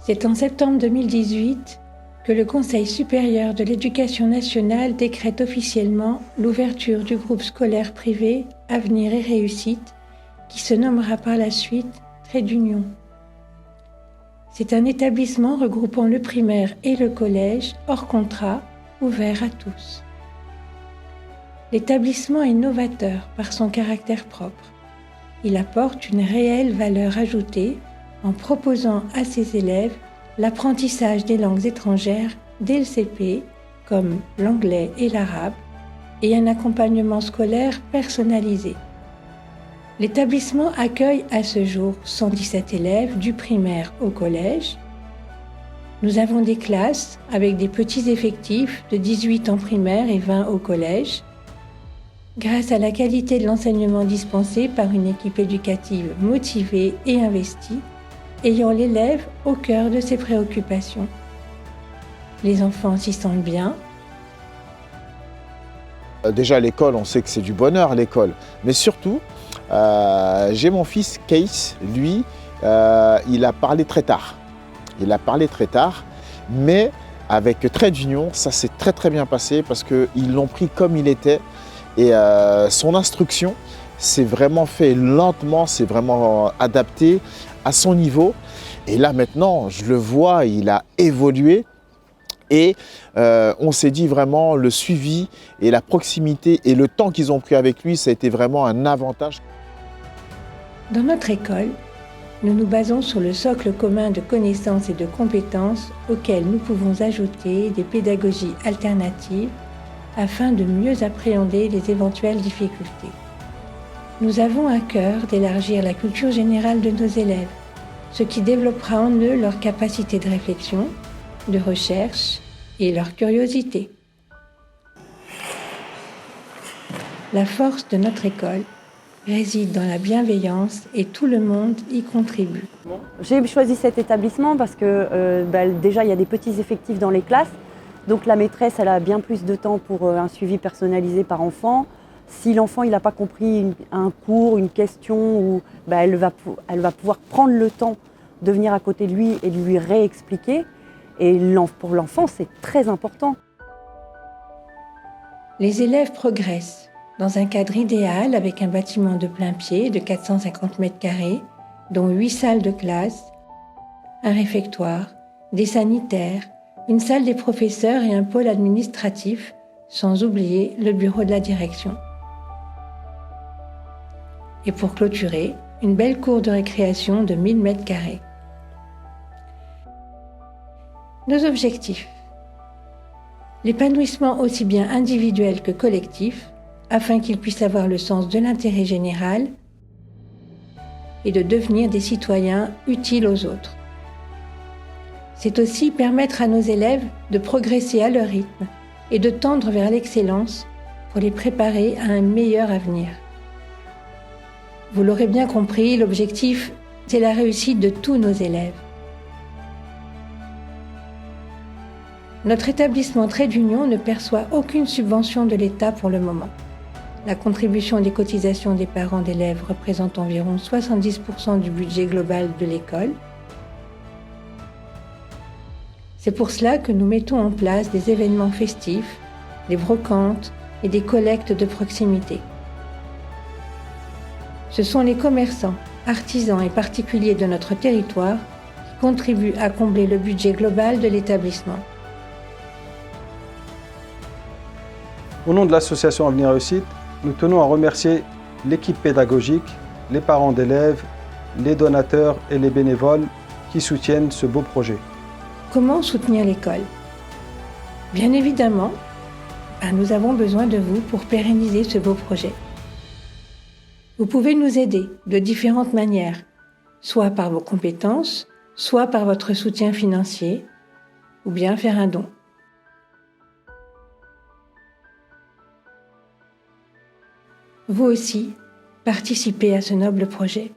C'est en septembre 2018 que le Conseil supérieur de l'éducation nationale décrète officiellement l'ouverture du groupe scolaire privé Avenir et Réussite, qui se nommera par la suite Trait d'Union. C'est un établissement regroupant le primaire et le collège hors contrat, ouvert à tous. L'établissement est novateur par son caractère propre. Il apporte une réelle valeur ajoutée en proposant à ses élèves l'apprentissage des langues étrangères dès le CP, comme l'anglais et l'arabe, et un accompagnement scolaire personnalisé. L'établissement accueille à ce jour 117 élèves du primaire au collège. Nous avons des classes avec des petits effectifs de 18 en primaire et 20 au collège. Grâce à la qualité de l'enseignement dispensé par une équipe éducative motivée et investie, ayant l'élève au cœur de ses préoccupations. Les enfants s'y sentent bien. Déjà, l'école, on sait que c'est du bonheur, l'école. Mais surtout, j'ai mon fils, Case, lui, il a parlé très tard. Mais avec Trait d'Union, ça s'est très très bien passé parce qu'ils l'ont pris comme il était. Et son instruction, c'est vraiment fait lentement, c'est vraiment adapté à son niveau. Et là maintenant, je le vois, il a évolué. Et on s'est dit vraiment le suivi et la proximité et le temps qu'ils ont pris avec lui, ça a été vraiment un avantage. Dans notre école, nous nous basons sur le socle commun de connaissances et de compétences auxquelles nous pouvons ajouter des pédagogies alternatives afin de mieux appréhender les éventuelles difficultés. Nous avons à cœur d'élargir la culture générale de nos élèves, ce qui développera en eux leur capacité de réflexion, de recherche et leur curiosité. La force de notre école réside dans la bienveillance et tout le monde y contribue. J'ai choisi cet établissement parce que déjà il y a des petits effectifs dans les classes, donc la maîtresse elle a bien plus de temps pour un suivi personnalisé par enfant. Si l'enfant n'a pas compris un cours, une question, elle va pouvoir prendre le temps de venir à côté de lui et de lui réexpliquer. Et pour l'enfant, c'est très important. Les élèves progressent dans un cadre idéal avec un bâtiment de plein pied de 450 m², dont 8 salles de classe, un réfectoire, des sanitaires, une salle des professeurs et un pôle administratif, sans oublier le bureau de la direction. Et pour clôturer, une belle cour de récréation de 1000 m². Nos objectifs. L'épanouissement aussi bien individuel que collectif, afin qu'ils puissent avoir le sens de l'intérêt général et de devenir des citoyens utiles aux autres. C'est aussi permettre à nos élèves de progresser à leur rythme et de tendre vers l'excellence pour les préparer à un meilleur avenir. Vous l'aurez bien compris, l'objectif, c'est la réussite de tous nos élèves. Notre établissement Trait d'Union ne perçoit aucune subvention de l'État pour le moment. La contribution des cotisations des parents d'élèves représente environ 70% du budget global de l'école. C'est pour cela que nous mettons en place des événements festifs, des brocantes et des collectes de proximité. Ce sont les commerçants, artisans et particuliers de notre territoire qui contribuent à combler le budget global de l'établissement. Au nom de l'association Avenir Réussite, nous tenons à remercier l'équipe pédagogique, les parents d'élèves, les donateurs et les bénévoles qui soutiennent ce beau projet. Comment soutenir l'école ? Bien évidemment, nous avons besoin de vous pour pérenniser ce beau projet. Vous pouvez nous aider de différentes manières, soit par vos compétences, soit par votre soutien financier, ou bien faire un don. Vous aussi, participez à ce noble projet.